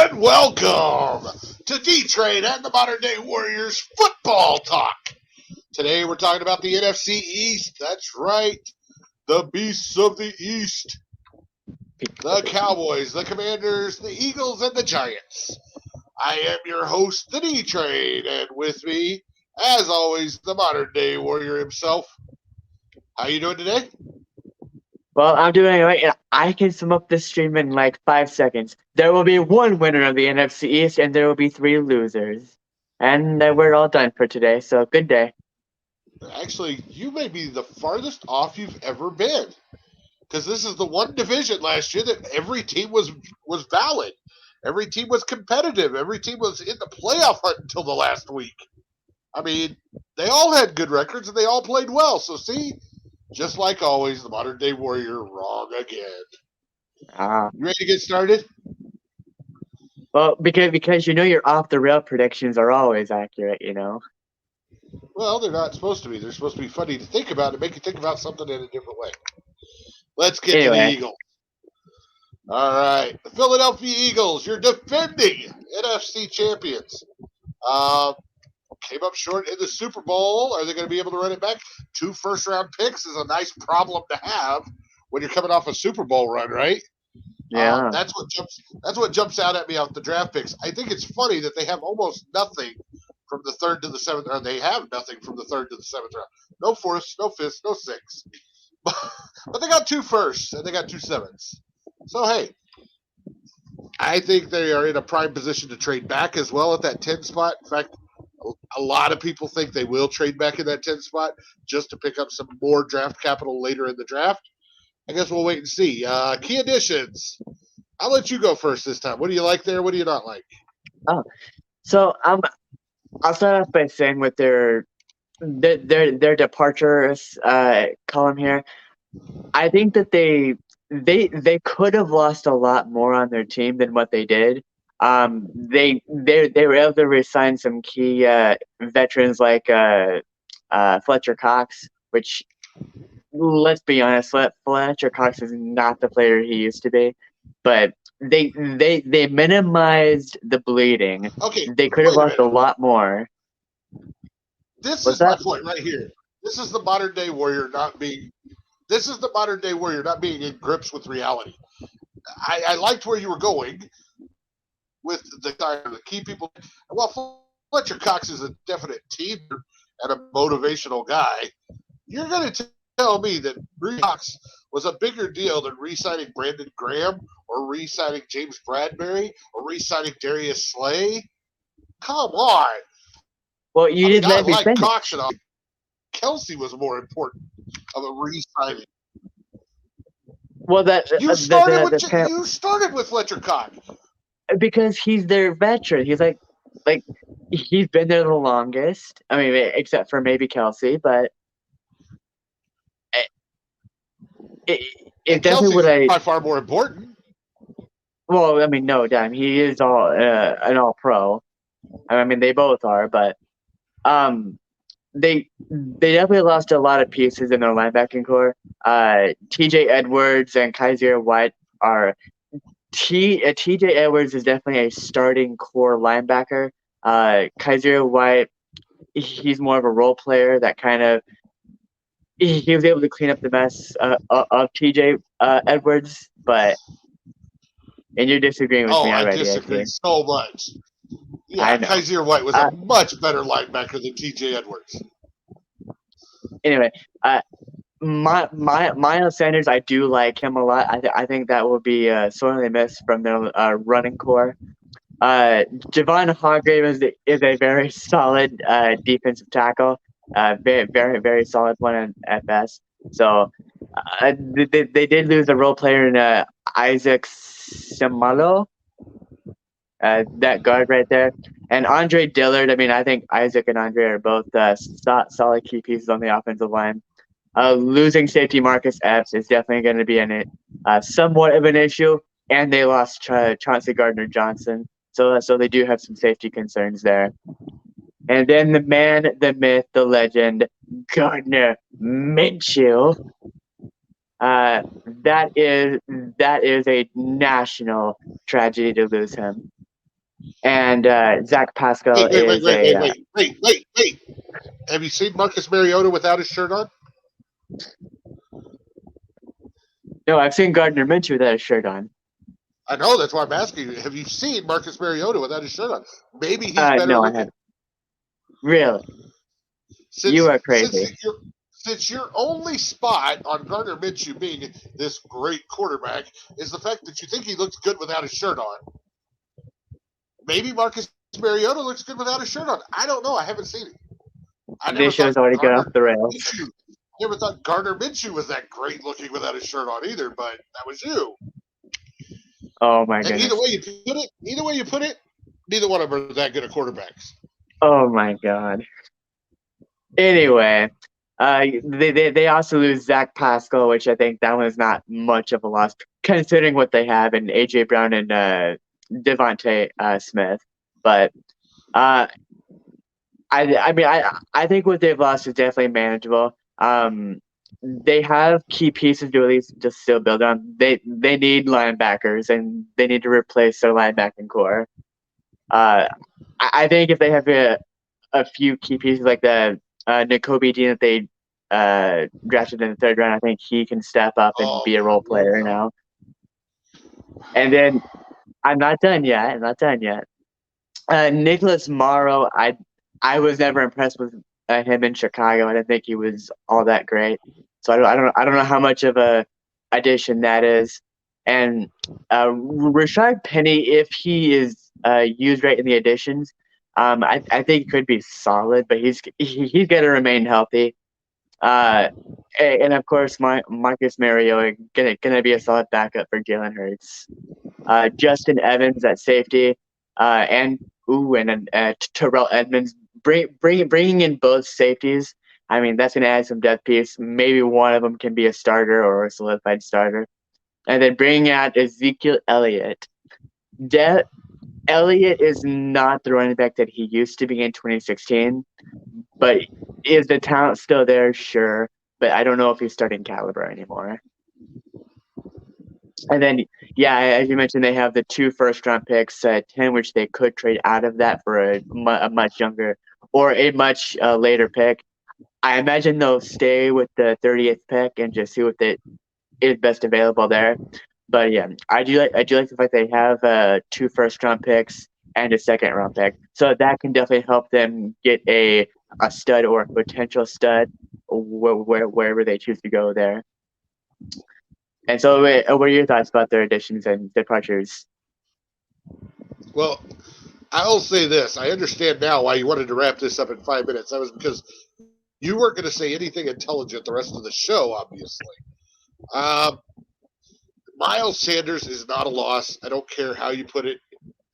and welcome to D-Trade and the Modern Day Warriors football talk. Today we're talking about the NFC East. That's right, the beasts of the East. The Cowboys, the Commanders, the Eagles, and the Giants. I am your host, the D-Trade, and with me, as always, the Modern Day Warrior himself. How you doing today? Well, I'm doing it right, and I can sum up this stream in like 5 seconds. There will be one winner of the NFC East, and there will be 3 losers. And we're all done for today, so good day. Actually, you may be the farthest off you've ever been. Because this is the one division last year that every team was valid. Every team was competitive. Every team was in the playoff hunt until the last week. I mean, they all had good records and they all played well. So see, just like always, the Modern Day Warrior wrong again. You ready to get started? Well, because you know your off-the-rail predictions are always accurate, you know. Well, they're not supposed to be. They're supposed to be funny to think about and make you think about something in a different way. Let's get to the Eagles. All right. The Philadelphia Eagles, you're defending NFC champions. Came up short in the Super Bowl. Are they going to be able to run it back? 2 first-round picks is a nice problem to have when you're coming off a Super Bowl run, right? Yeah. That's what jumps out at me off the draft picks. I think it's funny that they have almost nothing from the 3rd to the 7th round. They have nothing from the 3rd to the 7th round. No 4th, no 5th, no 6th. But they got 2 firsts and they got 2 7ths. So, hey, I think they are in a prime position to trade back as well at that 10 spot. In fact, a lot of people think they will trade back in that 10 spot just to pick up some more draft capital later in the draft. I guess we'll wait and see. Key additions. I'll let you go first this time. What do you like there? What do you not like? Oh, so I'll start off by saying with their departures column here. I think that they could have lost a lot more on their team than what they did. They were able to resign some key veterans like Fletcher Cox, which, let's be honest, Fletcher Cox is not the player he used to be. But they minimized the bleeding. Okay, they could have lost a lot more. This is my point right here. This is the modern day warrior not being. This is the modern day warrior not being in grips with reality. I liked where you were going with the key people. Well, Fletcher Cox is a definite teamer and a motivational guy. You're going to tell me that Cox was a bigger deal than re-signing Brandon Graham or re-signing James Bradbury or re-signing Darius Slay? Come on. Well, you didn't let me finish. Cox and Kelsey was more important of a re-signing. Well, you started with Fletcher Cox because he's their veteran. He's like he's been there the longest. I mean, except for maybe Kelsey, but it definitely would. By far more important. Well, I mean, no, damn, he is an all-pro. I mean, they both are, but they definitely lost a lot of pieces in their linebacking core. T.J. Edwards and Kaiser White are. T.J. Edwards is definitely a starting core linebacker. Kaiser White, he's more of a role player that kind of. He was able to clean up the mess of T.J. Edwards, but. And you're disagreeing with me already. I disagree so much. Yeah, Kaiser White was a much better linebacker than T.J. Edwards. Anyway, Miles Sanders, I do like him a lot. I think that will be sorely missed from their running core. Javon Hargrave is a very solid defensive tackle. Very, very, very solid one at best. So they did lose a role player in Isaac Samalo. That guard right there. And Andre Dillard, I mean, I think Isaac and Andre are both solid key pieces on the offensive line. Losing safety Marcus Epps is definitely going to be somewhat of an issue. And they lost Chauncey Gardner-Johnson. So they do have some safety concerns there. And then the man, the myth, the legend, Gardner Minshew. That is a national tragedy to lose him. and Zach Pascal Wait, wait, wait, is wait, a wait, wait, wait, wait, wait. Have you seen Marcus Mariota without his shirt on? no. I've seen Gardner Minshew without a shirt on. I know, that's why I'm asking you. Have you seen Marcus Mariota without his shirt on? Maybe he's better No, I looking. haven't. Really, you Since are since crazy. your since your only spot on Gardner Minshew being this great quarterback is the fact that you think he looks good without his shirt on. Maybe Marcus Mariota looks good without his shirt on. I don't know. I haven't seen it. I never This show's thought already gone off Gardner the rails. Minshew. Never thought Gardner Minshew was that great looking without his shirt on either. But that was you. Oh my And either goodness. way you put it, neither one of them are that good at quarterbacks. Oh my god. Anyway, they also lose Zach Pascal, which I think that one's not much of a loss considering what they have in AJ Brown and Devontae Smith. But uh, I think what they've lost is definitely manageable. They have key pieces to at least just still build on. They need linebackers and they need to replace their linebacking core. Uh, I think if they have a few key pieces like the N'Kobe Dean that they drafted in the third round, I think he can step up and Oh be a God, role here we player go. now. And then I'm not done yet. I'm not done yet. Nicholas Morrow, I was never impressed with him in Chicago. I didn't think he was all that great. So I don't know how much of a addition that is. And Rashard Penny, if he is used right in the additions, I think he could be solid, but he's got to remain healthy. Uh, and of course, Marcus Mariota gonna be a solid backup for Jalen Hurts. Justin Evans at safety, and Terrell Edmonds bringing in both safeties. I mean, that's going to add some depth piece. Maybe one of them can be a starter or a solidified starter, and then bringing out Ezekiel Elliott. Elliott is not the running back that he used to be in 2016, but is the talent still there? Sure, but I don't know if he's starting caliber anymore. And then, yeah, as you mentioned, they have the 2 first-round picks, 10, which they could trade out of that for a much younger or a much later pick. I imagine they'll stay with the 30th pick and just see what is best available there. But yeah, I do like the fact they have 2 first-round picks and a second-round pick, so that can definitely help them get a stud or a potential stud wherever they choose to go there. And so, what are your thoughts about their additions and departures? Well, I'll say this. I understand now why you wanted to wrap this up in 5 minutes. That was because you weren't going to say anything intelligent the rest of the show, obviously. Um, Miles Sanders is not a loss. I don't care how you put it.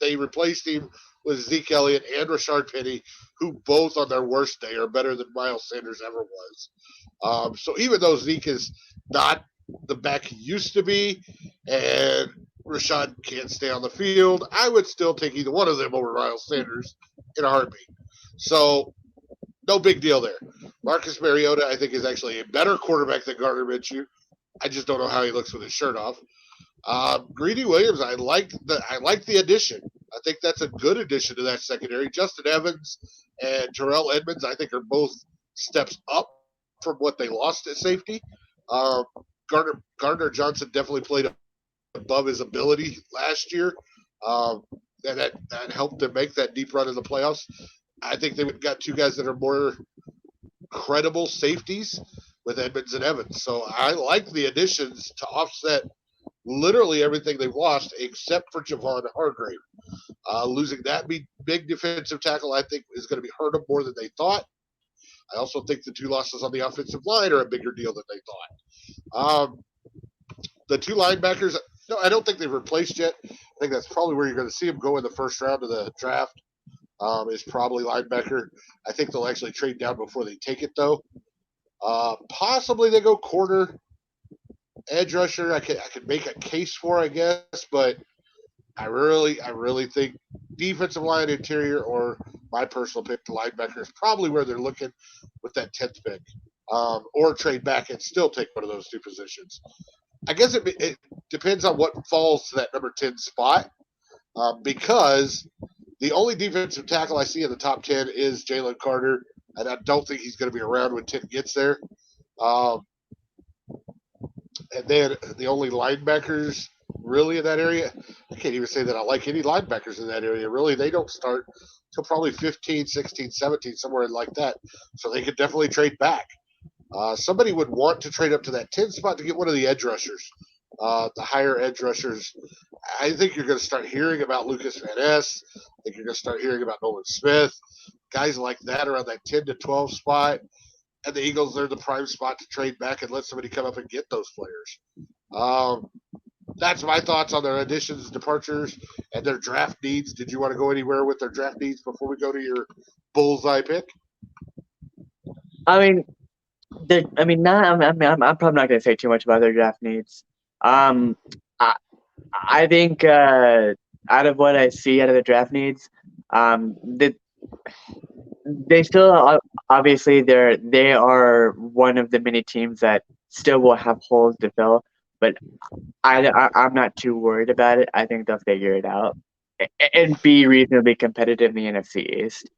They replaced him with Zeke Elliott and Rashard Penny, who both on their worst day are better than Miles Sanders ever was. So even though Zeke is not the back he used to be, and Rashad can't stay on the field, I would still take either one of them over Miles Sanders in a heartbeat. So no big deal there. Marcus Mariota, I think, is actually a better quarterback than Gardner Minshew. I just don't know how he looks with his shirt off. Greedy Williams, I like the addition. I think that's a good addition to that secondary. Justin Evans and Terrell Edmonds, I think, are both steps up from what they lost at safety. Um, Gardner Johnson definitely played above his ability last year, um, and that helped them make that deep run in the playoffs. I think they've got two guys that are more credible safeties with Edmonds and Evans. So I like the additions to offset literally everything they've lost except for Javon Hargrave. Losing that big defensive tackle, I think, is going to be hurt them more than they thought. I also think the 2 losses on the offensive line are a bigger deal than they thought. The 2 linebackers, no, I don't think they've replaced yet. I think that's probably where you're going to see them go in the first round of the draft. Is probably linebacker. I think they'll actually trade down before they take it, though. Possibly they go corner, edge rusher. I could make a case for, I guess, but I really think defensive line, interior, or my personal pick, the linebacker is probably where they're looking with that 10th pick, or trade back and still take one of those 2 positions. I guess it depends on what falls to that number 10 spot, because The only defensive tackle I see in the top 10 is Jalen Carter, and I don't think he's going to be around when 10 gets there. Um, and then the only linebackers really in that area, I can't even say that I like any linebackers in that area. Really, they don't start till probably 15, 16, 17, somewhere like that. So they could definitely trade back. Somebody would want to trade up to that 10 spot to get one of the edge rushers, the higher edge rushers. I think you're going to start hearing about Lucas Van Ness. I think you're going to start hearing about Nolan Smith, guys like that around that 10 to 12 spot. And the Eagles, they're the prime spot to trade back and let somebody come up and get those players. Um, that's my thoughts on their additions, departures, and their draft needs. Did you want to go anywhere with their draft needs before we go to your bullseye pick? I mean, I'm probably not going to say too much about their draft needs. Um, I, I think out of what I see out of the draft needs, they still obviously they are one of the many teams that still will have holes to fill, but I'm not too worried about it. I think they'll figure it out and be reasonably competitive in the NFC East.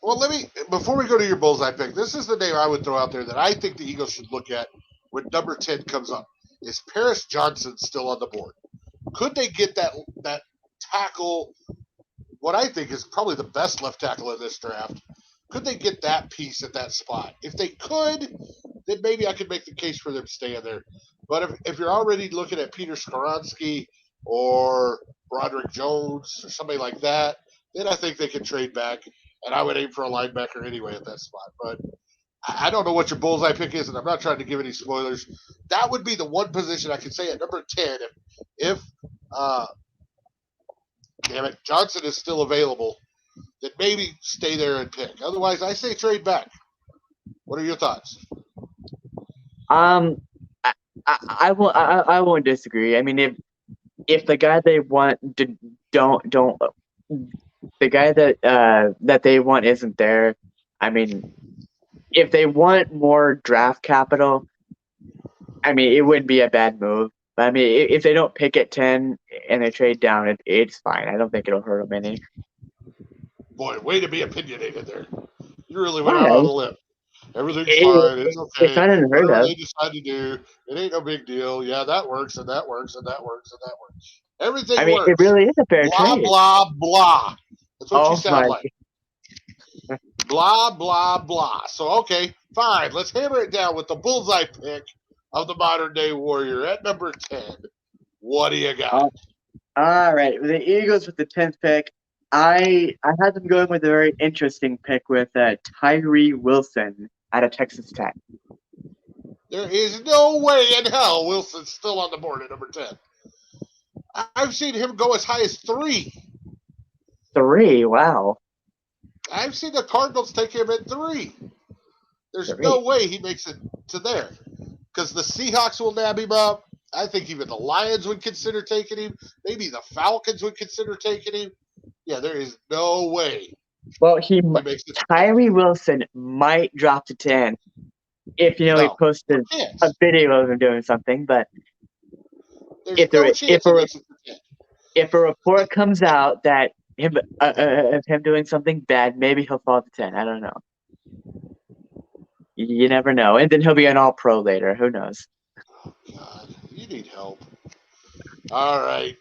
Well, before we go to your bullseye pick, this is the name I would throw out there that I think the Eagles should look at when number 10 comes up. Is Paris Johnson still on the board? Could they get that tackle, what I think is probably the best left tackle in this draft? Could they get that piece at that spot? If they could, then maybe I could make the case for them staying there. But if you're already looking at Peter Skoronski or Broderick Jones or somebody like that, then I think they can trade back. And I would aim for a linebacker anyway at that spot. But I don't know what your bullseye pick is, and I'm not trying to give any spoilers. That would be the one position I could say at number 10 if damn it, Johnson is still available, then maybe stay there and pick. Otherwise, I say trade back. What are your thoughts? Um, I won't disagree. I mean, if the guy they want don't the guy that they want isn't there, I mean, if they want more draft capital, I mean, it wouldn't be a bad move. But I mean, if they don't pick at 10 and they trade down, it's fine. I don't think it'll hurt them any. Boy, way to be opinionated there. You really went out on Why? a limb. Everything's fine. It's It's okay. not unheard Whatever of. they decide to do, it ain't no big deal. Yeah, that works, and that works, and that works, and that works. Everything I mean, it works. really is a fair Blah, trade. blah, blah. That's what you Oh sound my! like. Blah, blah, blah. So, okay, fine. Let's hammer it down with the bullseye pick of the modern day warrior at number 10. What do you got? Oh, all right, the Eagles with the 10th pick. I had them going with a very interesting pick with Tyree Wilson out of Texas Tech. There is no way in hell Wilson's still on the board at number 10. I've seen him go as high as 3. 3, wow. I've seen the Cardinals take him at 3. There's 3. no way he makes it to there because the Seahawks will nab him up. I think even the Lions would consider taking him. Maybe the Falcons would consider taking him. Yeah, there is no way Well, he makes it. Tyree Wilson might drop to 10 if he No posted a chance. video of him doing something. But There's no chance he makes it to 10. if a report comes out that him of him doing something bad, maybe he'll fall to 10. I don't know. You never know. And then he'll be an all-pro later. Who knows? Oh, God, you need help. All right.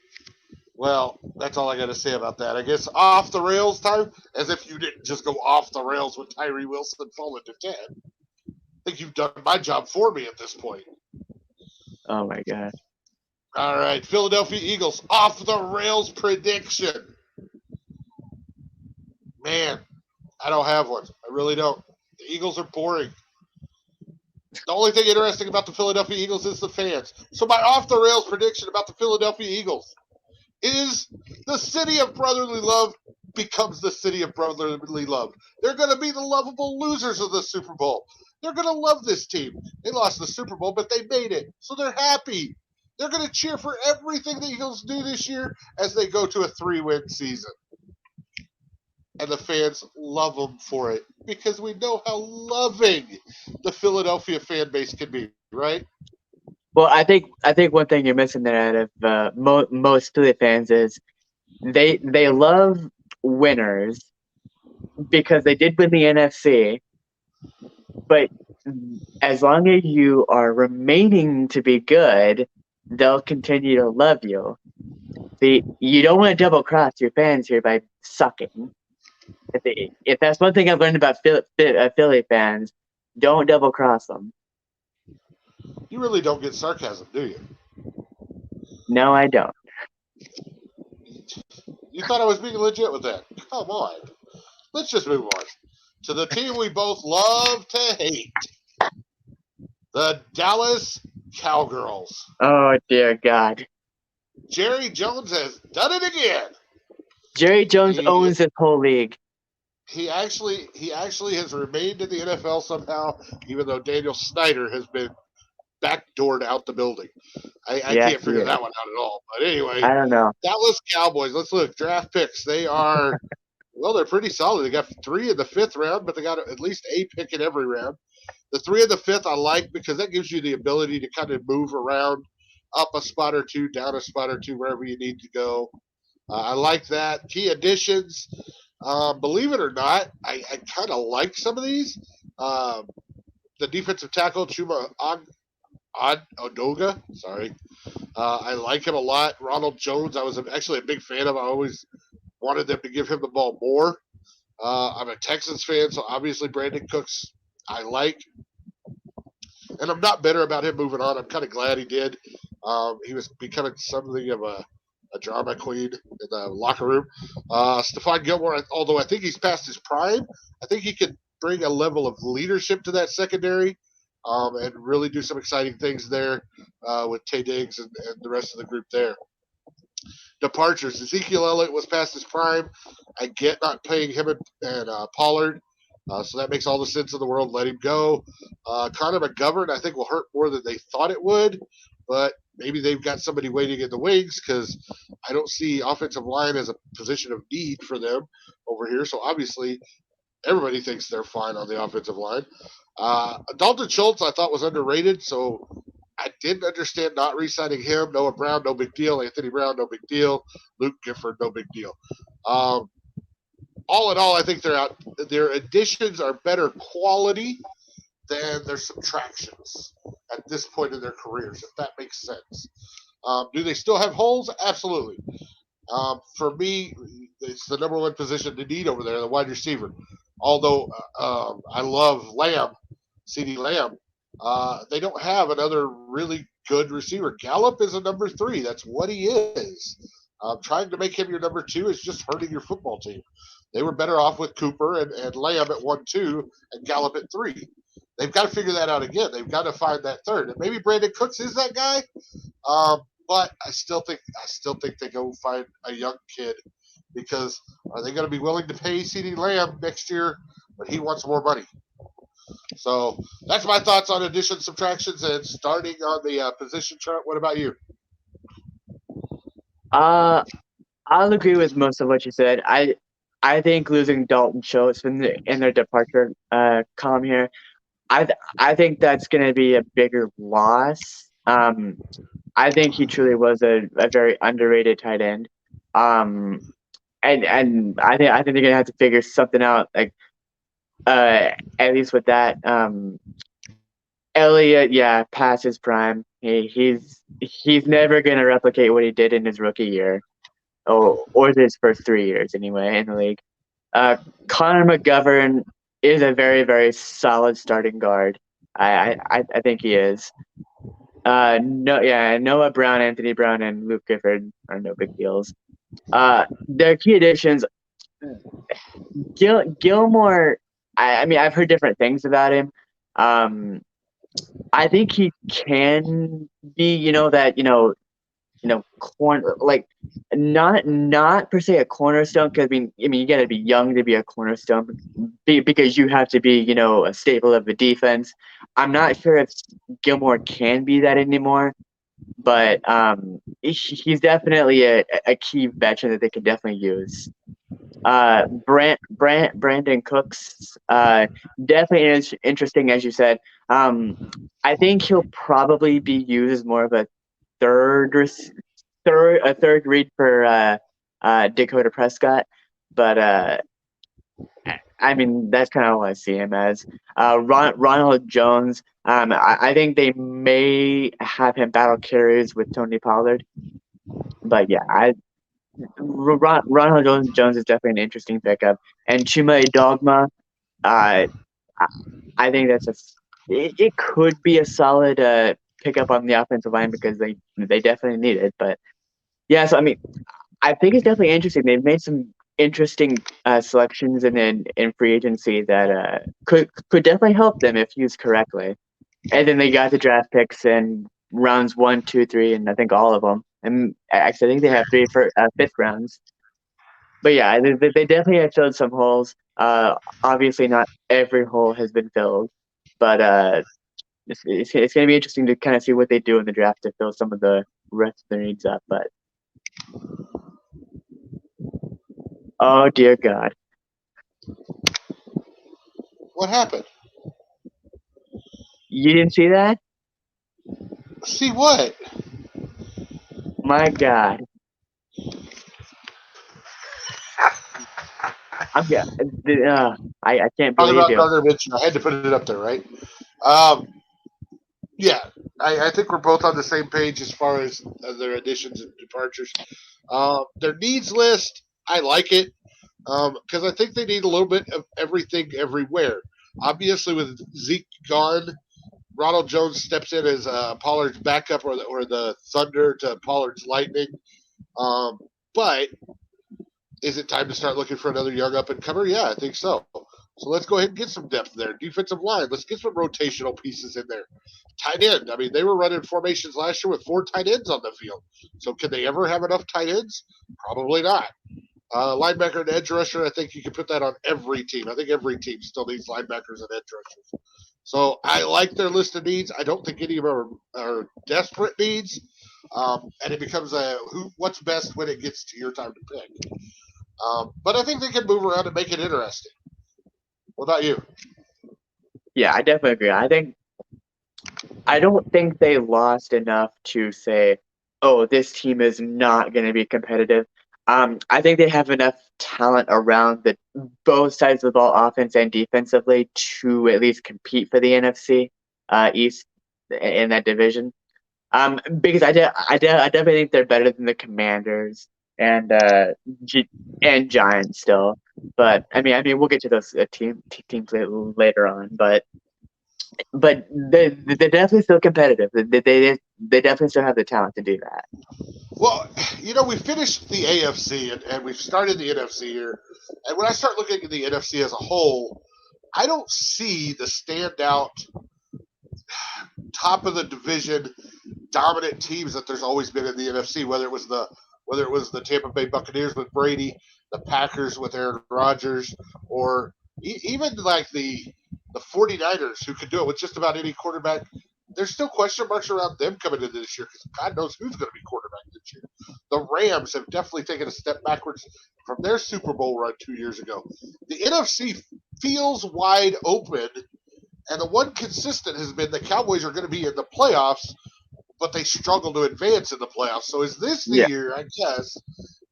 Well, that's all I got to say about that. I guess off the rails time, as if you didn't just go off the rails with Tyree Wilson falling to 10. I think you've done my job for me at this point. Oh, my God. All right, Philadelphia Eagles off the rails prediction. Man, I don't have one. I really don't. The Eagles are boring. The only thing interesting about the Philadelphia Eagles is the fans. So my off the rails prediction about the Philadelphia Eagles is the city of brotherly love becomes the city of brotherly love. They're going to be the lovable losers of the Super Bowl. They're going to love this team. They lost the Super Bowl, but they made it. So they're happy. They're going to cheer for everything the Eagles do this year as they go to a 3-win season. And the fans love them for it because we know how loving the Philadelphia fan base can be, right? Well, I think one thing you're missing there out of most Philly fans is they love winners because they did win the NFC, but as long as you are remaining to be good, they'll continue to love you. See, you don't want to double cross your fans here by sucking. If that's one thing I've learned about Philly fans, don't double cross them. You really don't get sarcasm, do you? No, I don't. You thought I was being legit with that? Come on. Let's just move on to the team we both love to hate, the Dallas Cowgirls. Oh dear God. Jerry Jones has done it again. Jerry Jones He owns this whole league. he actually has remained in the NFL somehow, even though Daniel Snyder has been backdoored out the building. I Yeah, can't he figure is. that one out at all. But anyway, I don't know. Dallas Cowboys. Let's look draft picks. They are well, they're pretty solid. They got 3 in the 5th round, but they got at least a pick in every round. The 3 in the 5th I like because that gives you the ability to kind of move around up a spot or two, down a spot or two, wherever you need to go. I like that. Key additions. Believe it or not, I kind of like some of these. Um, the defensive tackle, Chuma Odoga. Sorry. I like him a lot. Ronald Jones, I was actually a big fan of. I always wanted them to give him the ball more. I'm a Texans fan, so obviously Brandon Cooks I like. And I'm not bitter about him moving on. I'm kind of glad he did. He was becoming something of a drama queen in the locker room. Stephon Gilmore, although I think he's past his prime, I think he could bring a level of leadership to that secondary and really do some exciting things there with Tay Diggs and the rest of the group there. Departures. Ezekiel Elliott was past his prime. I get not paying him and Pollard. So that makes all the sense in the world. Let him go. Connor McGovern, I think, will hurt more than they thought it would, but maybe they've got somebody waiting in the wings because I don't see offensive line as a position of need for them over here. So obviously, everybody thinks they're fine on the offensive line. Dalton Schultz, I thought was underrated, so I didn't understand not re-signing him. Noah Brown, no big deal. Anthony Brown, no big deal. Luke Gifford, no big deal. All in all, I think their additions are better quality than their subtractions at this point in their careers, if that makes sense. Do they still have holes? Absolutely. For me, it's the number one position to need over there, the wide receiver. Although I love Lamb, CD Lamb, they don't have another really good receiver. Gallup is a number 3. That's what he is. Trying to make him your number 2 is just hurting your football team. They were better off with Cooper and Lamb at 1, 2, and Gallup at 3. They've got to figure that out again. They've got to find that third. And maybe Brandon Cooks is that guy. But I still think they go find a young kid because are they going to be willing to pay CD Lamb next year? But he wants more money. So that's my thoughts on additions, subtractions, and starting on the position chart. What about you? Uh, I'll agree with most of what you said. I think losing Dalton Schultz in their departure column here, I think that's going to be a bigger loss. I think he truly was a very underrated tight end. And I think they're gonna have to figure something out, like at least with that. Elliott, yeah, past his prime. He's never gonna replicate what he did in his rookie year, or his first 3 years anyway in the league. Connor McGovern is a very very solid starting guard. I think he is. No, yeah, Noah Brown, Anthony Brown, and Luke Gifford are no big deals. Their key additions, Gilmore. I mean, I've heard different things about him. I think he can be, like not per se a cornerstone. Because I mean, you got to be young to be a cornerstone, because you have to be, a staple of the defense. I'm not sure if Gilmore can be that anymore, but he's definitely a key veteran that they can definitely use. Brandon Cooks, definitely is interesting, as you said. I think he'll probably be used as more of a third read for Dakota Prescott. but I mean that's kind of what I see him as. Ronald Jones. I think they may have him battle carries with Tony Pollard, but yeah, Ronald Jones is definitely an interesting pickup, and Chuma Dogma. Uh, I I think it could be a solid pickup on the offensive line because they definitely need it. But yeah, so I mean, I think it's definitely interesting. They've made some interesting selections in free agency that could definitely help them if used correctly. And then they got the draft picks in rounds 1, 2, 3, and I think all of them. And actually, I think they have three for fifth rounds. But yeah, they definitely have filled some holes. Obviously, not every hole has been filled, but it's going to be interesting to kind of see what they do in the draft to fill some of the rest of their needs up. But oh dear God, What happened? you didn't see that? See what? My God, I'm yeah, I can't Talking believe about you. Gardner Minshew. I had to put it up there, right? Um, yeah, I think we're both on the same page as far as their additions and departures. Their needs list, I like it because I think they need a little bit of everything everywhere. Obviously, with Zeke gone, Ronald Jones steps in as Pollard's backup or the Thunder to Pollard's Lightning. Um, but is it time to start looking for another young up and comer? Yeah, I think so. So let's go ahead and get some depth there. Defensive line, let's get some rotational pieces in there. Tight end, I mean, they were running formations last year with 4 tight ends on the field. So can they ever have enough tight ends? Probably not. Linebacker and edge rusher, I think you can put that on every team. I think every team still needs linebackers and edge rushers. So I like their list of needs. I don't think any of them are desperate needs. And it becomes what's best when it gets to your time to pick. But I think they can move around and make it interesting. What about you? Yeah, I definitely agree. I don't think they lost enough to say, oh, this team is not going to be competitive. I think they have enough talent around the both sides of the ball, offense and defensively, to at least compete for the NFC East in that division. Because I definitely think they're better than the Commanders and G- and Giants still. But I mean, we'll get to those teams later on. But they're definitely still competitive. They definitely still have the talent to do that. Well, we finished the AFC and we've started the NFC here. And when I start looking at the NFC as a whole, I don't see the standout top of the division dominant teams that there's always been in the NFC. Whether it was the Tampa Bay Buccaneers with Brady, the Packers with Aaron Rodgers, or even like the 49ers who could do it with just about any quarterback. There's still question marks around them coming into this year because God knows who's going to be quarterback this year. The Rams have definitely taken a step backwards from their Super Bowl run 2 years ago. The NFC feels wide open, and the one consistent has been the Cowboys are going to be in the playoffs, but they struggle to advance in the playoffs. So is this the Yeah, year, I guess,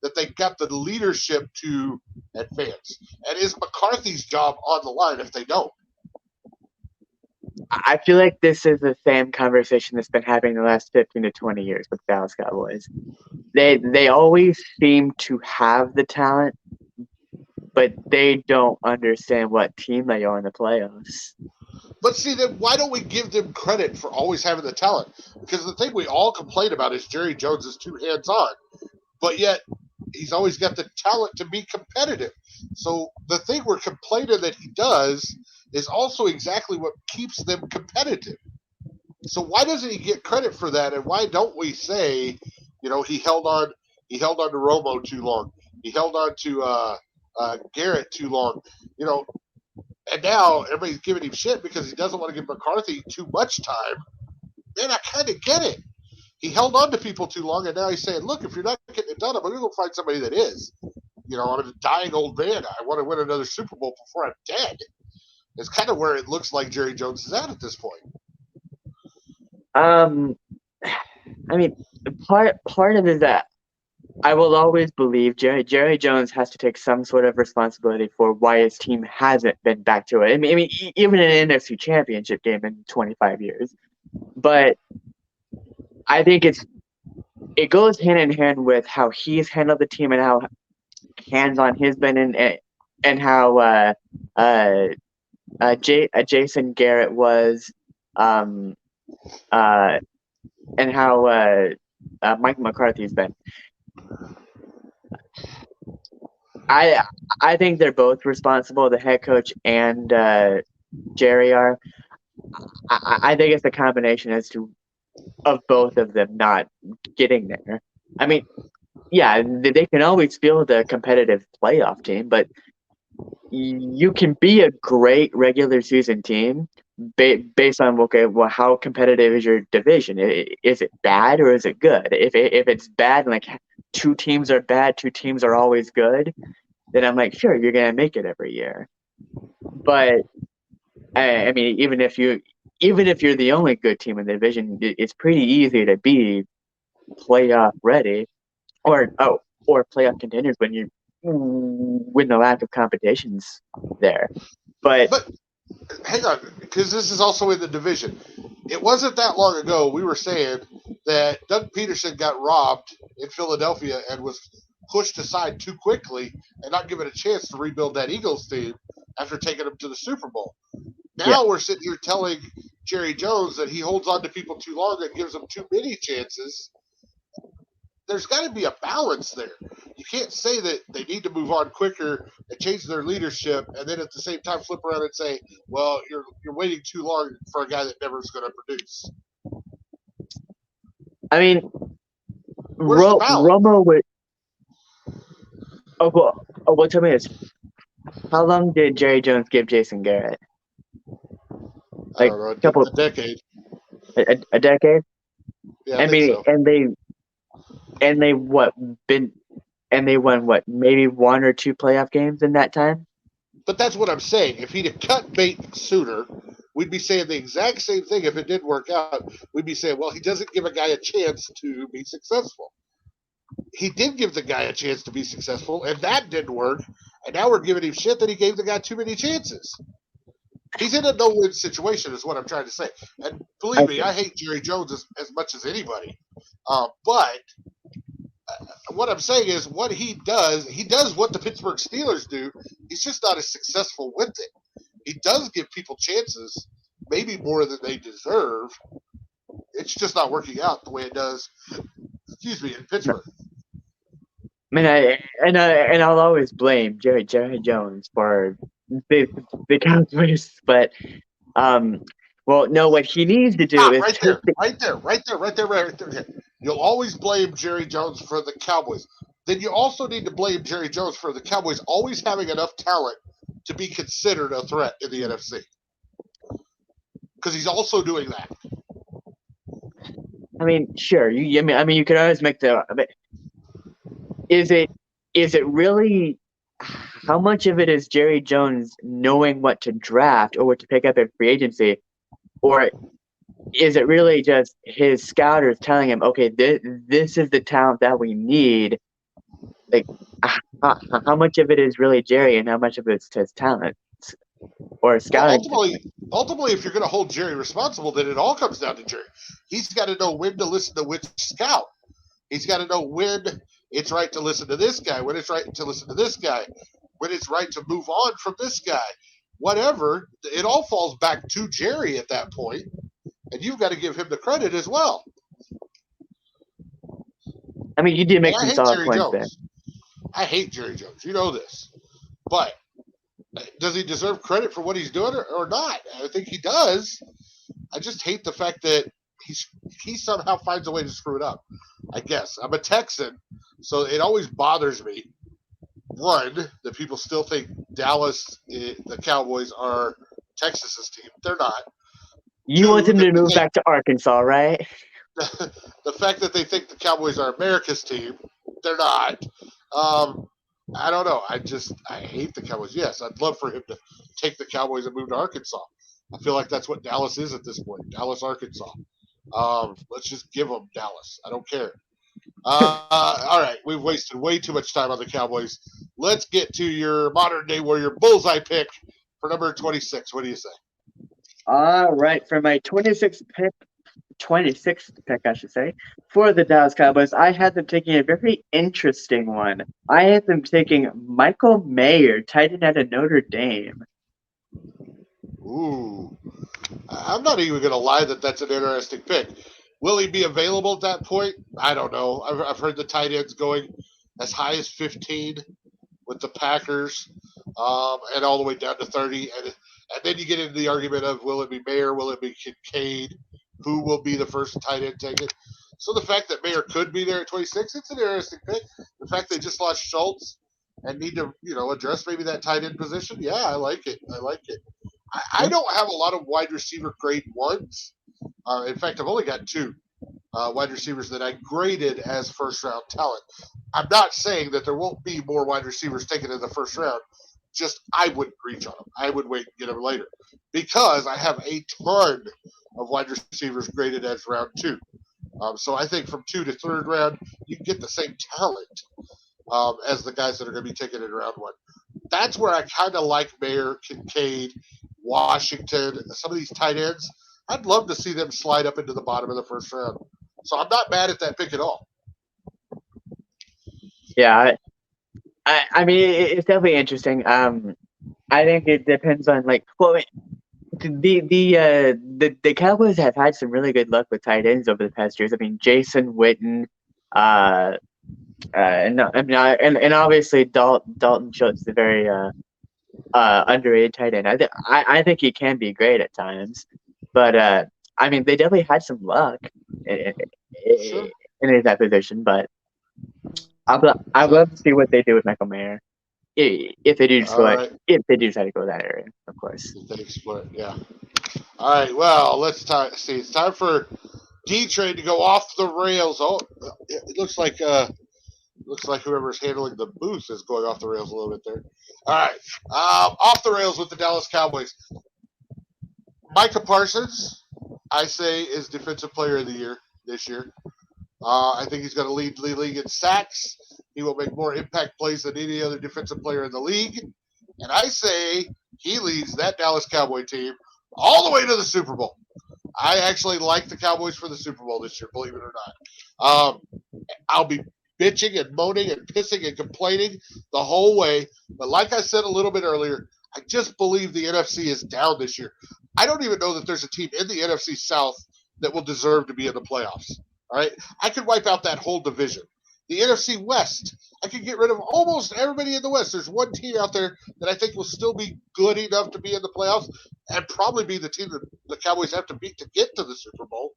that they got the leadership to advance? And is McCarthy's job on the line if they don't? I feel like this is the same conversation that's been happening the last 15 to 20 years with Dallas Cowboys. They always seem to have the talent, but they don't understand what team they are in the playoffs. But see, then why don't we give them credit for always having the talent? Because the thing we all complain about is Jerry Jones is too hands on, but yet he's always got the talent to be competitive. So the thing we're complaining that he does is also exactly what keeps them competitive. So why doesn't he get credit for that? And why don't we say, he held on to Romo too long, he held on to Garrett too long, you know, and now everybody's giving him shit because he doesn't want to give McCarthy too much time. Man, I kind of get it. He held on to people too long, and now he's saying, "Look, if you're not getting it done, I'm going to go find somebody that is." I'm a dying old man. I want to win another Super Bowl before I'm dead. It's kind of where it looks like Jerry Jones is at this point. Um, I mean, part of it is that I will always believe Jerry Jones has to take some sort of responsibility for why his team hasn't been back to it. Even an NFC Championship game in 25 years. But I think it goes hand in hand with how he's handled the team and how hands on he's been and how uh, Jason Garrett was, um, uh, and how Mike McCarthy's been. I I think they're both responsible. The head coach and Jerry are. I think it's a combination as to of both of them not getting there. I mean, yeah, they can always field a competitive playoff team, but you can be a great regular season team based on okay, well, how competitive is your division? Is it bad or is it good? If it's bad, like two teams are bad, two teams are always good, then I'm like, sure, you're gonna make it every year. But I mean, even if you're the only good team in the division, it's pretty easy to be playoff ready or playoff contenders when the lack of competition's there. But But hang on, because this is also in the division. It wasn't that long ago we were saying that Doug Peterson got robbed in Philadelphia and was pushed aside too quickly and not given a chance to rebuild that Eagles team after taking them to the Super Bowl. yeah, Now we're sitting here telling Jerry Jones that he holds on to people too long and gives them too many chances. There's got to be a balance there. You can't say that they need to move on quicker and change their leadership, and then at the same time flip around and say, "Well, you're waiting too long for a guy that never is going to produce." I mean, Where's the balance? Romo would. Well, tell me this: how long did Jerry Jones give Jason Garrett? I Like don't know, couple a decade. a decade? Yeah, I I think mean, so. and they what been and they won what maybe one or two playoff games in that time. But that's what I'm saying. If he'd have cut bait sooner, we'd be saying the exact same thing. If it didn't work out, we'd be saying, "Well, he doesn't give a guy a chance to be successful." He did give the guy a chance to be successful, and that didn't work. And now we're giving him shit that he gave the guy too many chances. He's in a no-win situation, is what I'm trying to say. And I believe me, see. I hate Jerry Jones as much as anybody. But what I'm saying is, what he does what the Pittsburgh Steelers do. He's just not as successful with it. He does give people chances, maybe more than they deserve. It's just not working out the way it does. Excuse me, in No, Pittsburgh. I mean, and I'll always blame Jerry Jones for the the Cowboys, but um, well, no, what he needs to do Stop is right take there, right there, right there, right there, right there. You'll always blame Jerry Jones for the Cowboys. Then you also need to blame Jerry Jones for the Cowboys always having enough talent to be considered a threat in the NFC. Because he's also doing that. I mean, sure, I mean, you could always make the. But is it is it really? How much of it is Jerry Jones knowing what to draft or what to pick up in free agency, or is it really just his scouters telling him, okay, this is the talent that we need? Like, how much of it is really Jerry and how much of it's his talent or Well, scouting? ultimately, if you're going to hold Jerry responsible, then it all comes down to Jerry. He's got to know when to listen to which scout. He's got to know when it's right to listen to this guy, when it's right to listen to this guy, when it's right to move on from this guy. Whatever, it all falls back to Jerry at that point, and you've got to give him the credit as well. I mean, you did And make I some hate solid Jerry points there. Jones. I hate Jerry Jones. You know this. But does he deserve credit for what he's doing or not? I think he does. I just hate the fact that he's he somehow finds a way to screw it up. I guess I'm a Texan, so it always bothers me. One, that people still think Dallas, the Cowboys, are Texas's team. They're not. You want Two, him that to they move think back to Arkansas, right? the fact that they think the Cowboys are America's team. They're not. Um, I don't know. I hate the Cowboys. Yes, I'd love for him to take the Cowboys and move to Arkansas. I feel like that's what Dallas is at this point. Dallas, Arkansas. Let's just give them Dallas. I don't care. All right, we've wasted way too much time on the Cowboys. Let's get to your modern day warrior bullseye pick for number 26. What do you say? All right, for my 26th pick, I should say, for the Dallas Cowboys, I had them taking a very interesting one. I had them taking Michael Mayer, tight end out of Notre Dame. Ooh, I'm not even going to lie that that's an interesting pick. Will he be available at that point? I don't know. I've heard the tight ends going as high as 15 with the Packers, and all the way down to 30. And then you get into the argument of will it be Mayer, will it be Kincaid, who will be the first tight end taken. So the fact that Mayer could be there at 26, it's an interesting pick. The fact they just lost Schultz and need to, address maybe that tight end position. Yeah, I like it. I like it. I Yeah. don't have a lot of wide receiver grade ones. In fact, I've only got two wide receivers that I graded as first round talent. I'm not saying that there won't be more wide receivers taken in the first round. Just I wouldn't reach on them. I would wait and get them later because I have a ton of wide receivers graded as round two. So I think from two to third round, you can get the same talent as the guys that are going to be taken in round one. That's where I kind of like Mayer, Kincaid, Washington, some of these tight ends. I'd love to see them slide up into the bottom of the first round. So I'm not mad at that pick at all. Yeah, I mean, it's definitely interesting. I think it depends on the Cowboys have had some really good luck with tight ends over the past years. I mean, Jason Witten, uh, and obviously Dalton Schultz is a very underrated tight end. I think he can be great at times, but I mean, they definitely had some luck in, Sure. in that position. But I'd So, love to see what they do with Michael Mayer if they do all right. if they do decide to go that area, of course. Thanks, split. Yeah. All right. Well, see. It's time for D Train to go off the rails. Oh, it looks like whoever's handling the booth is going off the rails a little bit there. All right. Off the rails with the Dallas Cowboys. Micah Parsons, I say, is Defensive Player of the Year this year. I think he's going to lead the league in sacks. He will make more impact plays than any other defensive player in the league. And I say he leads that Dallas Cowboy team all the way to the Super Bowl. I actually like the Cowboys for the Super Bowl this year, believe it or not. I'll be bitching and moaning and pissing and complaining the whole way. But like I said a little bit earlier, I just believe the NFC is down this year. I don't even know that there's a team in the NFC South that will deserve to be in the playoffs. All right. I could wipe out that whole division. The NFC West, I could get rid of almost everybody in the West. There's one team out there that I think will still be good enough to be in the playoffs and probably be the team that the Cowboys have to beat to get to the Super Bowl.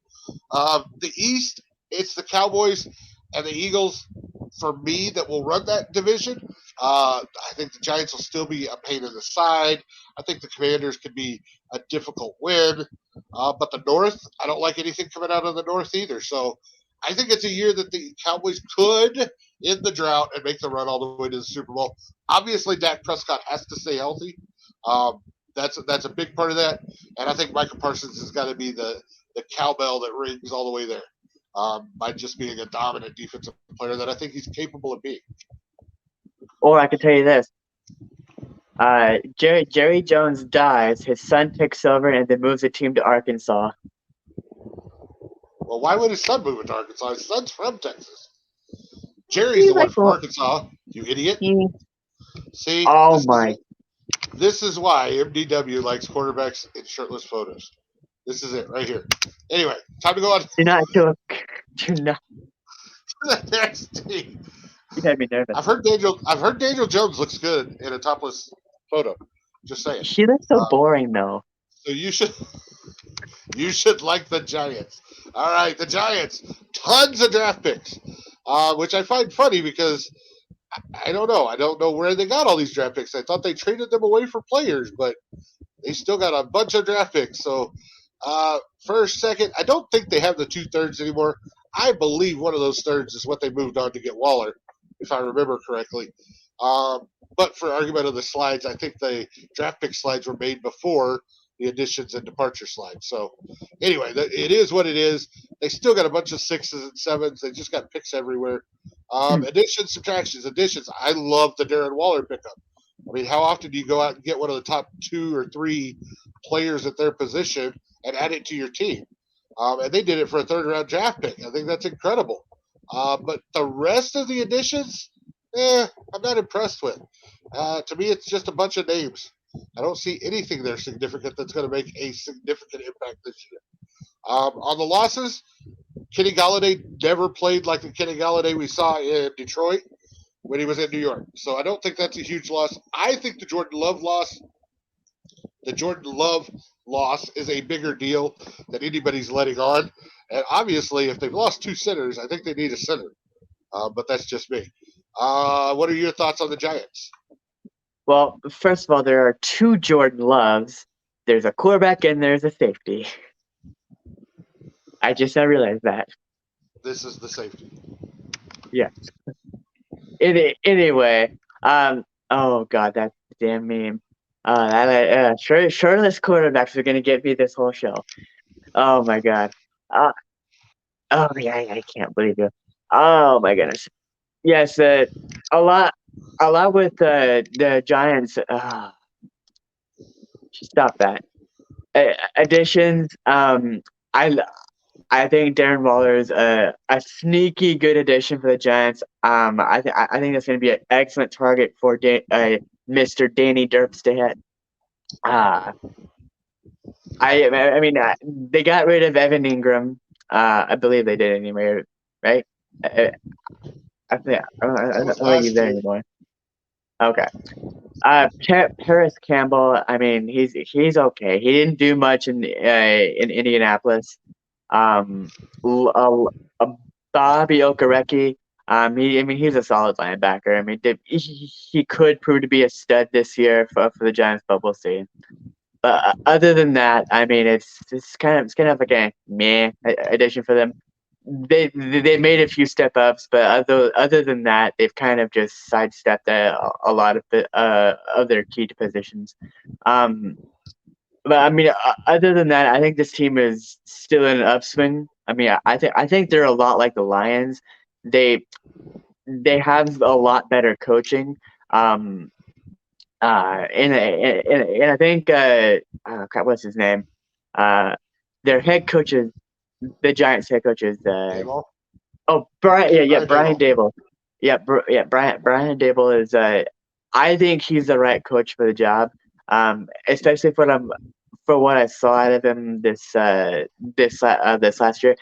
The East, it's the Cowboys and the Eagles for me that will run that division. I think the Giants will still be a pain in the side. I think the Commanders could be a difficult win. But the North, I don't like anything coming out of the North either. So I think it's a year that the Cowboys could end the drought and make the run all the way to the Super Bowl. Obviously, Dak Prescott has to stay healthy. Um, that's a big part of that. And I think Michael Parsons has got to be the cowbell that rings all the way there by just being a dominant defensive player that I think he's capable of being. Or I can tell you this: Jerry Jones dies, his son takes over, and then moves the team to Arkansas. Well, why would his son move to Arkansas? His son's from Texas. Jerry's He's the one like, from Arkansas. You idiot. he, See, oh my! this is why M.D.W. likes quarterbacks in shirtless photos. This is it right here. Anyway, time to go on to Do not do not. the next team. You had me nervous. I've heard Daniel Jones looks good in a topless photo. Just saying. She looks so boring though. So you should like the Giants. All right, the Giants. Tons of draft picks, which I find funny because I don't know. I don't know where they got all these draft picks. I thought they traded them away for players, but they still got a bunch of draft picks. So first, second, I don't think they have the 2/3 anymore. I believe one of those thirds is what they moved on to get Waller, if I remember correctly. But for argument of the slides, I think the draft pick slides were made before the additions and departure slide. So anyway, it is what it is. They still got a bunch of sixes and sevens. They just got picks everywhere. Additions, subtractions, additions. I love the Darren Waller pickup. I mean, how often do you go out and get one of the top 2 or 3 players at their position and add it to your team? And they did it for a third round draft pick. I think that's incredible. But the rest of the additions, I'm not impressed with. To me, it's just a bunch of names. I don't see anything there significant that's going to make a significant impact this year. On the losses, Kenny Galladay never played like the Kenny Galladay we saw in Detroit when he was in New York. So I don't think that's a huge loss. I think the Jordan Love loss is a bigger deal than anybody's letting on. And obviously, if they've lost 2 centers, I think they need a center. But that's just me. What are your thoughts on the Giants? Well, first of all, there are 2 Jordan Loves. There's a quarterback and there's a safety. I just now realized that. This is the safety. Yeah. Anyway, oh god, that damn meme. Shirtless quarterbacks are gonna get me this whole show. Oh my god. Uh, oh yeah, I can't believe you. Oh my goodness. Yes, a lot, a lot with the Giants. Stop that. Additions. I I think Darren Waller is a sneaky good addition for the Giants. I think that's going to be an excellent target for Mr. Danny Derps to hit. Uh, I mean, they got rid of Evan Ingram. I believe they did anyway, right? I think I That was don't think he's last there year. anymore. Okay. Paris Campbell. I mean, he's okay. He didn't do much in Indianapolis. Um, Bobby Okereke. I mean, he's a solid linebacker. I mean, he could prove to be a stud this year for the Giants, but we'll see. But other than that, I mean, it's kind of like a meh addition for them. They made a few step ups, but other than that, they've kind of just sidestepped a lot of their key positions. Um, but I mean, other than that, I think this team is still in an upswing. I mean, I think they're a lot like the Lions. They they have a lot better coaching. Um, and I think crap, what's his name? Uh, their head coach is the Giants' head coach is Dayball? Brian. Yeah, Brian Brian Dayball. Dable. Yeah, Brian Dable is. I think he's the right coach for the job. Especially for what I saw out of him this last year.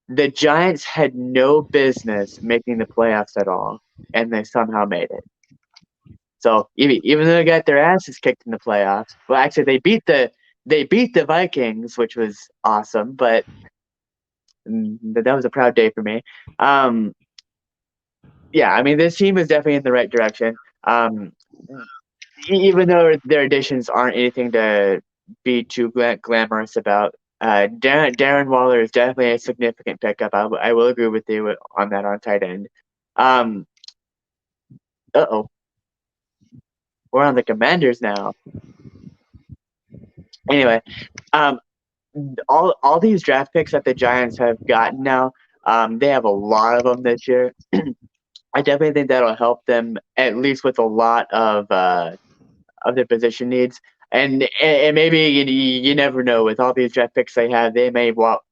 The Giants had no business making the playoffs at all, and they somehow made it. So even though they got their asses kicked in the playoffs, well, actually they beat the Vikings, which was awesome, but that was a proud day for me. Um, yeah, I mean this team is definitely in the right direction. Even though their additions aren't anything to be too glamorous about. Darren Waller is definitely a significant pickup. I will agree with you on that on tight end. Um, oh, we're on the Commanders now. Anyway, um, all these draft picks that the Giants have gotten now, they have a lot of them this year. I definitely think that'll help them at least with a lot of their position needs. And maybe you never know with all these draft picks they have, they may walk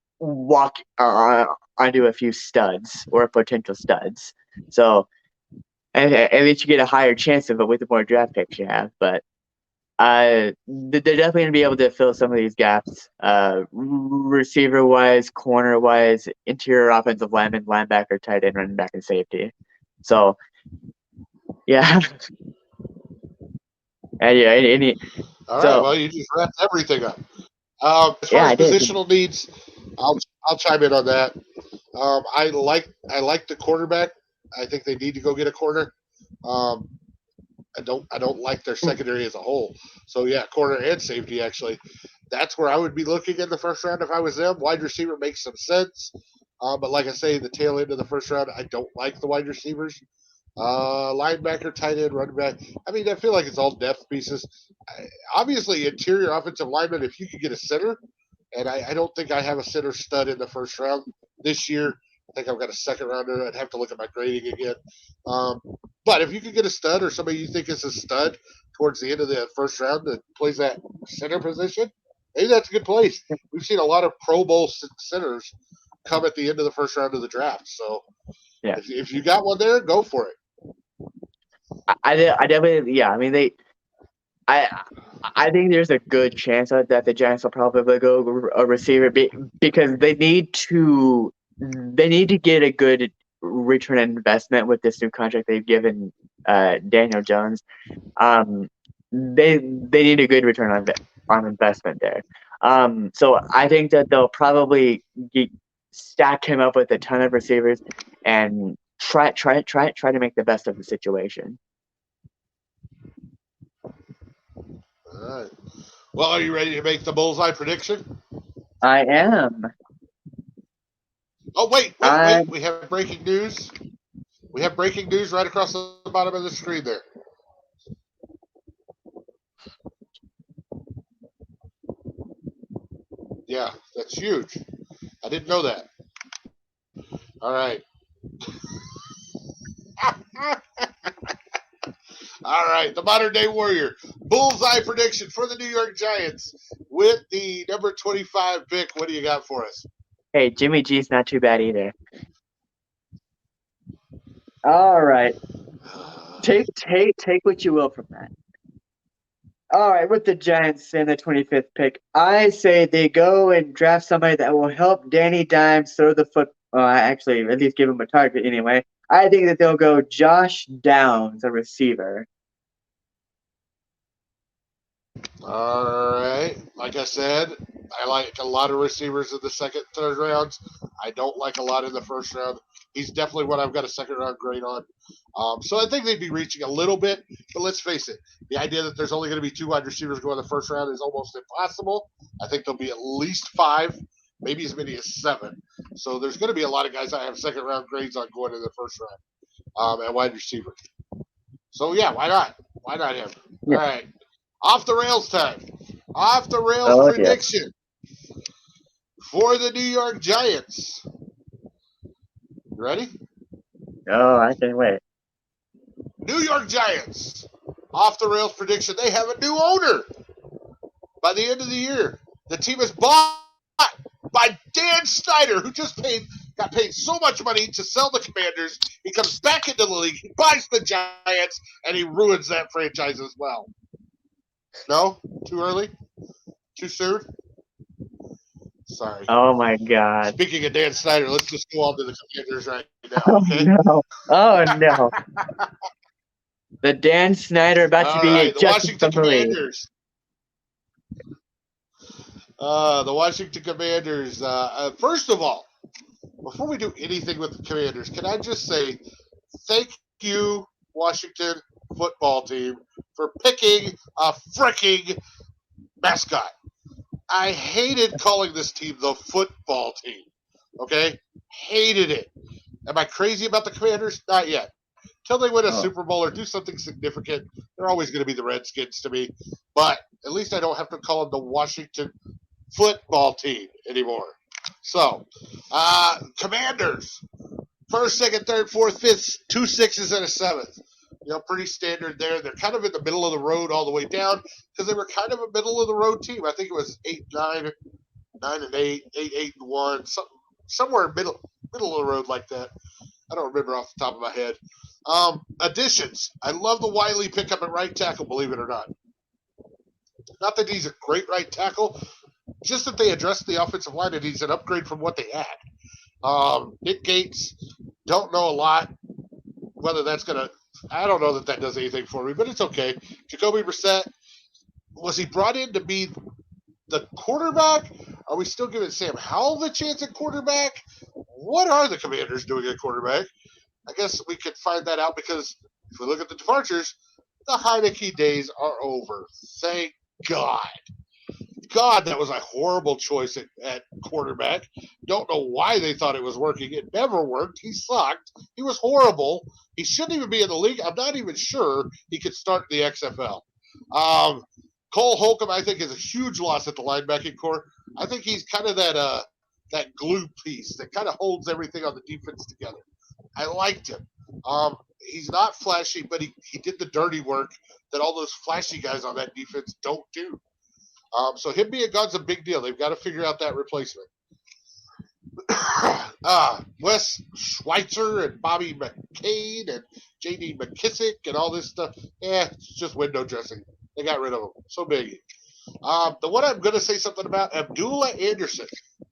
onto a few studs or potential studs. So at least you get a higher chance of it with the more draft picks you have. But they're definitely going to be able to fill some of these gaps, receiver wise, corner wise, interior offensive lineman, linebacker, tight end, running back, and safety. So yeah, and yeah, All right. so Well, you just wrapped everything up. As far yeah, as I did. positional needs, I'll chime in on that. I like the quarterback. I think they need to go get a corner. Um, I don't like their secondary as a whole. So yeah, corner and safety actually. That's where I would be looking in the first round if I was them. Wide receiver makes some sense. But like I say, the tail end of the first round, I don't like the wide receivers. Linebacker, tight end, running back. I mean, I feel like it's all depth pieces. Obviously, interior offensive lineman. If you could get a center, and I don't think I have a center stud in the first round this year. I think I've got a second rounder. I'd have to look at my grading again. Um, but if you could get a stud or somebody you think is a stud towards the end of the first round that plays that center position, maybe that's a good place. We've seen a lot of Pro Bowl centers come at the end of the first round of the draft. So Yeah, if you got one there, go for it. I definitely, yeah. I mean, I I think there's a good chance that the Giants will probably go a receiver because they need to get a good return on investment with this new contract they've given Daniel Jones. Um, they need a good return on investment there. So I think that they'll probably stack him up with a ton of receivers and try to make the best of the situation. All right. Well, are you ready to make the bullseye prediction? I am. Oh, wait, wait, I wait. We have breaking news. We have breaking news right across the bottom of the screen there. Yeah, that's huge. I didn't know that. All right. All right. The modern day warrior. Bullseye prediction for the New York Giants with the number 25 pick. What do you got for us? Hey, Jimmy G's not too bad either. All right, take what you will from that. All right, with the Giants in the 25th pick, I say they go and draft somebody that will help Danny Dimes throw the foot. Actually, at least give him a target anyway. I think that they'll go Josh Downs, a receiver. All right. Like I said, I like a lot of receivers in the second, third rounds. I don't like a lot in the first round. He's definitely what I've got a second round grade on. So I think they'd be reaching a little bit, but let's face it, the idea that there's only going to be two wide receivers going in the first round is almost impossible. I think there'll be at least five, maybe as many as seven. So there's going to be a lot of guys I have second round grades on going in the first round at wide receiver. So yeah, why not? Why not him? All Yeah. right. Off the rails time. Off the rails Oh dear. prediction for the New York Giants. You ready? Oh, I can wait. New York Giants. Off the rails prediction. They have a new owner by the end of the year. The team is bought by Dan Snyder, who got paid so much money to sell the Commanders. He comes back into the league, he buys the Giants, and he ruins that franchise as well. No? Too early? Too soon? Sorry. Oh my God. Speaking of Dan Snyder, let's just go on to the Commanders right now, Oh okay? no. Oh no. The Dan Snyder about to All be right, the ejected Washington from the league. Commanders. The Washington Commanders. First of all, before we do anything with the Commanders, can I just say thank you, Washington football team, for picking a freaking mascot. I hated calling this team the football team. Okay? Hated it. Am I crazy about the Commanders? Not yet. Until they win a Oh. Super Bowl or do something significant, they're always going to be the Redskins to me. But at least I don't have to call them the Washington football team anymore. So, Commanders. First, second, third, fourth, fifth, two sixes and a seventh. You know, pretty standard there. They're kind of in the middle of the road all the way down because they were kind of a middle of the road team. I think it was 8-9, 9-8, 8-1, somewhere middle of the road like that. I don't remember off the top of my head. Additions. I love the Wiley pickup at right tackle, believe it or not. Not that he's a great right tackle, just that they addressed the offensive line and he's an upgrade from what they had. Nick Gates, don't know a lot. Whether that's going to, I don't know that does anything for me, but it's okay. Jacoby Brissett, was he brought in to be the quarterback? Are we still giving Sam Howell the chance at quarterback? What are the Commanders doing at quarterback? I guess we could find that out because if we look at the departures, the Heineke days are over. Thank God. God, that was a horrible choice at quarterback. Don't know why they thought it was working. It never worked. He sucked. He was horrible. He shouldn't even be in the league. I'm not even sure he could start in the XFL. Um, Cole Holcomb, I think, is a huge loss at the linebacking core. I think he's kind of that glue piece that kind of holds everything on the defense together. I liked him. He's not flashy, but he did the dirty work that all those flashy guys on that defense don't do. So him being gone's a big deal. They've got to figure out that replacement. Wes Schweitzer and Bobby McCain and J.D. McKissick and all this stuff. It's just window dressing. They got rid of them. So big. The one I'm going to say something about, Abdullah Anderson.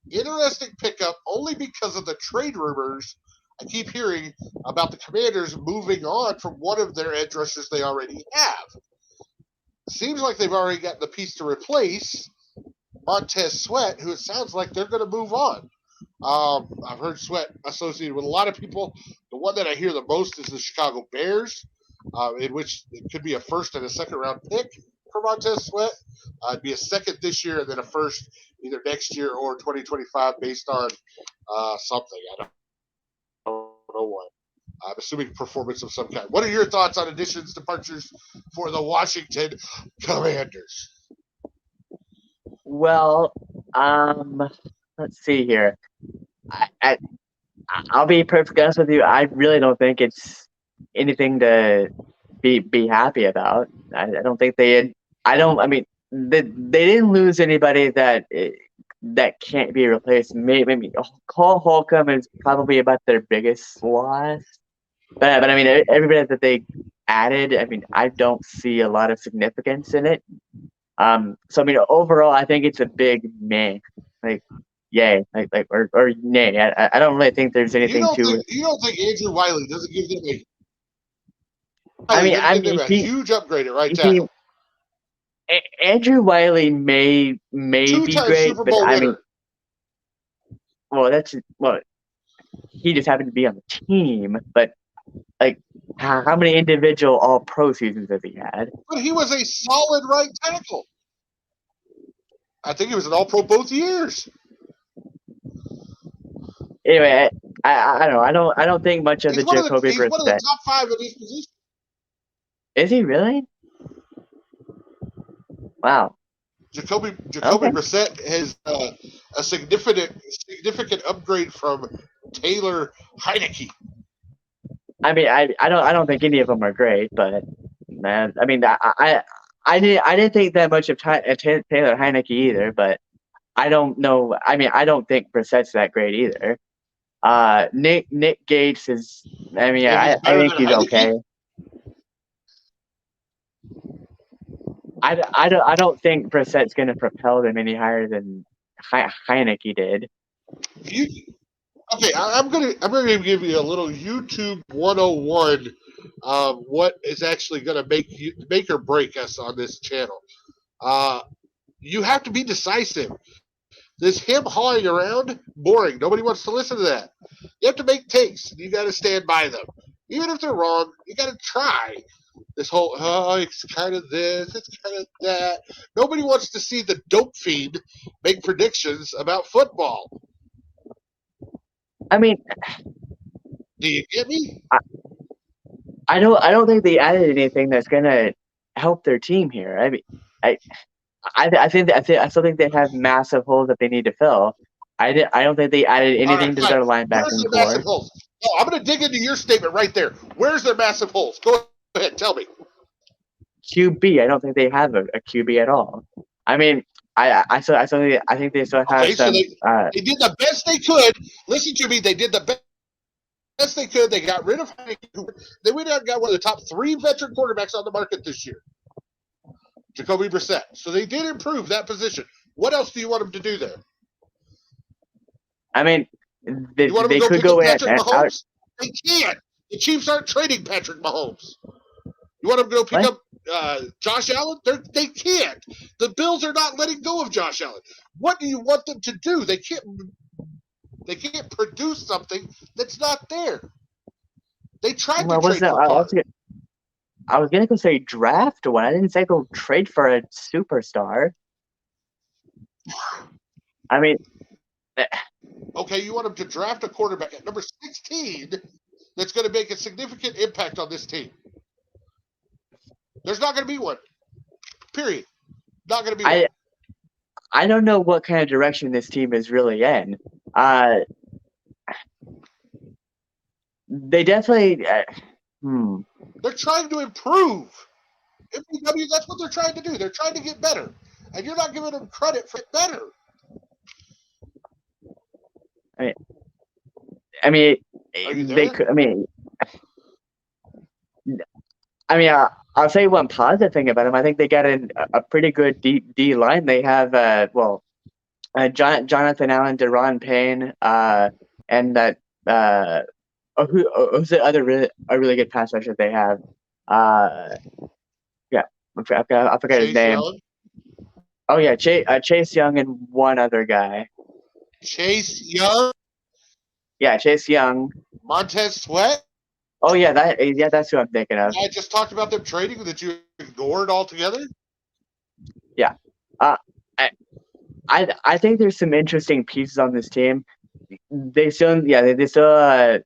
Interesting pickup only because of the trade rumors I keep hearing about the Commanders moving on from one of their edge rushers they already have. Seems like they've already got the piece to replace Montez Sweat, who it sounds like they're going to move on. I've heard Sweat associated with a lot of people. The one that I hear the most is the Chicago Bears, in which it could be a first and a second round pick for Montez Sweat. It'd be a second this year and then a first either next year or 2025 based on something. I don't know what. I'm assuming performance of some kind. What are your thoughts on additions, departures for the Washington Commanders? Well, let's see here. I'll be perfectly honest with you. I really don't think it's anything to be happy about. I don't think they had. I don't. I mean, they didn't lose anybody that can't be replaced. Maybe Cole Holcomb is probably about their biggest loss. But I mean, everybody that they added, I mean, I don't see a lot of significance in it. So I mean, overall, I think it's a big meh, like yay, or nay. I don't really think there's anything to. You don't think Andrew Wiley doesn't give them I mean, a huge upgrade at right he tackle? Andrew Wiley may be Two-time great, Super but Bowl I winner. mean, he just happened to be on the team, but like, how many individual All Pro seasons has he had? But he was a solid right tackle. I think he was an All Pro both years. Anyway, I don't know. I don't think much of the Jacoby He's one of the Brissett. top 5 in his position. Is he really? Wow. Jacoby Okay. Brissett has a significant upgrade from Taylor Heineke. I mean, I don't think any of them are great, but man, I mean, I didn't think that much of Taylor Heineke either, but I don't know. I mean, I don't think Brissett's that great either. Nick Gates is. I mean, I think he's okay. I don't think Brissett's going to propel them any higher than Heineke did. Okay, I'm gonna give you a little YouTube 101. What is actually gonna make or break us on this channel? You have to be decisive. This him hawing around, boring. Nobody wants to listen to that. You have to make takes. You got to stand by them, even if they're wrong. You got to try. This whole it's kind of this, it's kind of that. Nobody wants to see the dope fiend make predictions about football. I mean, do you get me? I don't think they added anything that's gonna help their team here. I mean, I still think they have massive holes that they need to fill. I don't think they added anything to their linebacking core. Massive holes? No, I'm going to dig into your statement right there. Where's their massive holes? Go ahead, tell me. QB. I don't think they have a QB at all. I mean, I think they still have some. So they did the best they could. Listen to me. They did the best they could. They got rid of Heineke. They went out and got one of the top 3 veteran quarterbacks on the market this year, Jacoby Brissett. So they did improve that position. What else do you want them to do there? I mean, they could go in. They can't. The Chiefs aren't trading Patrick Mahomes. You want them to go pick up Josh Allen? They can't. The Bills are not letting go of Josh Allen. What do you want them to do? They can't produce something that's not there. They tried to trade for Carr. I was gonna go say draft one. I didn't say go trade for a superstar. I mean, eh, Okay, you want him to draft a quarterback at number 16 that's going to make a significant impact on this team. There's not going to be one. Period. Not going to be one. I don't know what kind of direction this team is really in. Uh, they definitely. They're trying to improve. M.D.W. That's what they're trying to do. They're trying to get better, and you're not giving them credit for it better. I mean, Are you they there? could. I'll say one positive thing about them. I think they got a pretty good D line. They have Jonathan Allen, Deron Payne, and that who's the other a really good pass rusher they have? Yeah, I forgot his Chase name. Young. Oh yeah, Chase Young and one other guy. Chase Young. Yeah, Chase Young. Montez Sweat. Oh yeah, that's who I'm thinking of. I just talked about them trading that you ignored altogether. Yeah, I I think there's some interesting pieces on this team. They still they still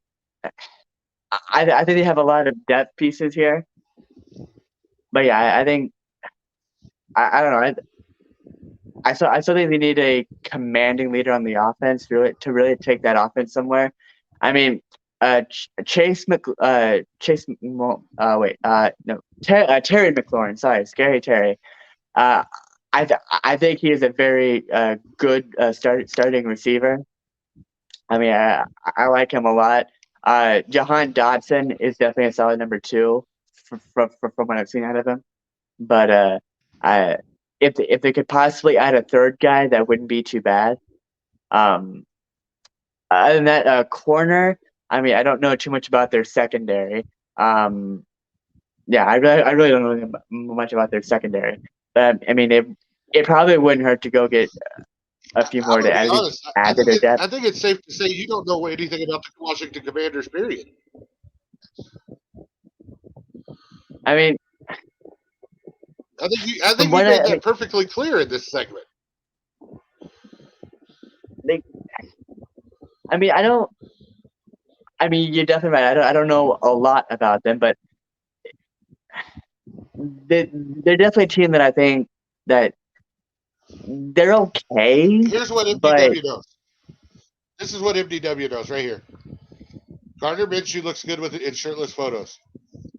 I think they have a lot of depth pieces here. But yeah, I think I don't know. I still think they need a commanding leader on the offense to really take that offense somewhere. I mean, Chase Terry McLaurin. Sorry, Scary Terry. Uh, I think he is a very good starting receiver. I mean, I like him a lot. Jahan Dotson is definitely a solid number two from what I've seen out of him. But I if they could possibly add a third guy, that wouldn't be too bad. Um, Other than that, corner. I mean, I don't know too much about their secondary. Yeah, I really don't know much about their secondary. But I mean, it probably wouldn't hurt to go get a few I'm more going to to be at least honest. add to their depth. I think it's safe to say you don't know anything about the Washington Commanders. Period. I mean, I from think you what made I mean, that perfectly clear in this segment. they, I mean, I don't. I mean, you're definitely right. I don't know a lot about them, but they're definitely a team that I think that they're okay, Here's what but M.D.W. knows. This is what M.D.W. knows right here. Gardner Minshew looks good with in shirtless photos.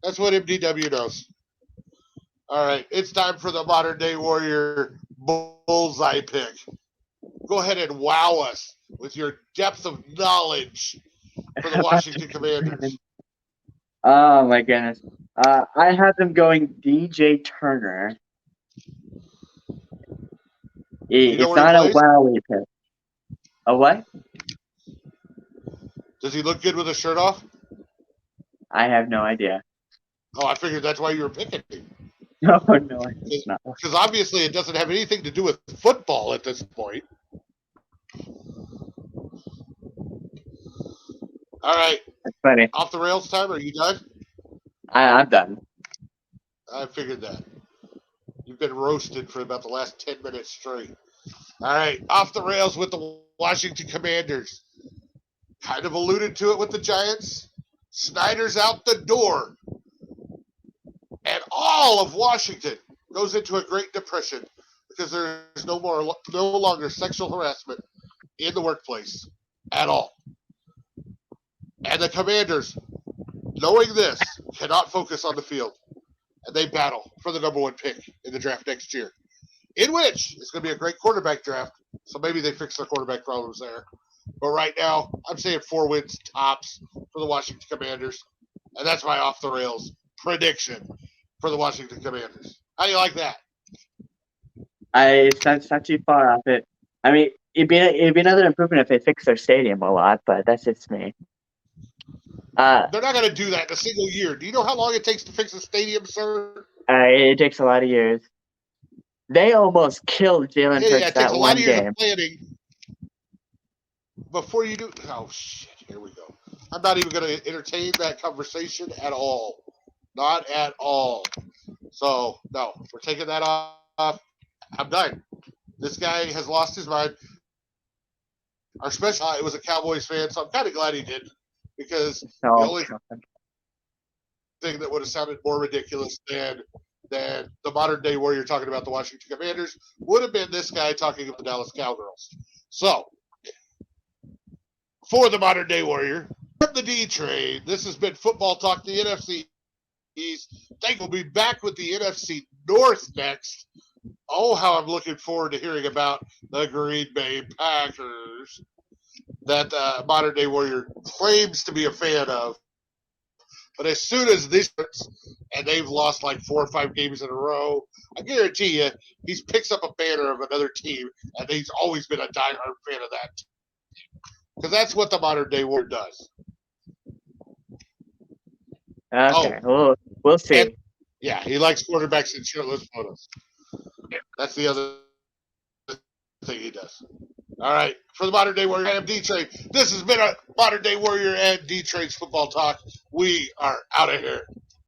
That's what M.D.W. knows. All right, it's time for the modern day warrior bullseye pick. Go ahead and wow us with your depth of knowledge for the Washington Commanders. oh my goodness. I have them going DJ Turner. Do you know It's where he not a plays? wowie pick. A what? Does he look good with his shirt off? I have no idea. Oh, I figured that's why you were picking him. No, no, it's not. Because obviously it doesn't have anything to do with football at this point. All right, That's funny. off the rails time. Are you done? I'm done. I figured that. You've been roasted for about the last 10 minutes straight. All right, off the rails with the Washington Commanders. Kind of alluded to it with the Giants. Snyder's out the door. And all of Washington goes into a Great Depression because there's no longer sexual harassment in the workplace at all. And the Commanders, knowing this, cannot focus on the field. And they battle for the number one pick in the draft next year, in which it's going to be a great quarterback draft. So maybe they fix their quarterback problems there. But right now, I'm saying 4 wins tops for the Washington Commanders. And that's my off the rails prediction for the Washington Commanders. How do you like that? It's not too far off it. I mean, it'd be another improvement if they fix their stadium a lot, but that's just me. They're not going to do that in a single year. Do you know how long it takes to fix a stadium, sir? It takes a lot of years. They almost killed Jalen Yeah, Hurts it takes that a lot one of years of game. planning before you do. Oh, shit. Here we go. I'm not even going to entertain that conversation at all. Not at all. So, no, we're taking that off. I'm done. This guy has lost his mind. Our special it was a Cowboys fan, so I'm kind of glad he didn't, because the Oh, only God. thing that would have sounded more ridiculous than the modern day warrior talking about the Washington Commanders would have been this guy talking about the Dallas Cowgirls. So, for the modern day warrior, from the D train, this has been Football Talk, the NFC East. Thank you. We'll be back with the NFC North next. Oh, how I'm looking forward to hearing about the Green Bay Packers that modern day warrior claims to be a fan of. But as soon as this and they've lost like 4 or 5 games in a row, I guarantee you he picks up a banner of another team, and he's always been a diehard fan of that team. Because that's what the modern day warrior does. Oh, Okay, we'll and see. yeah, he likes quarterbacks in shirtless photos. That's the other thing he does. All right, for the modern day warrior and D-Train, this has been a modern day warrior and D-Train's football talk. We are out of here.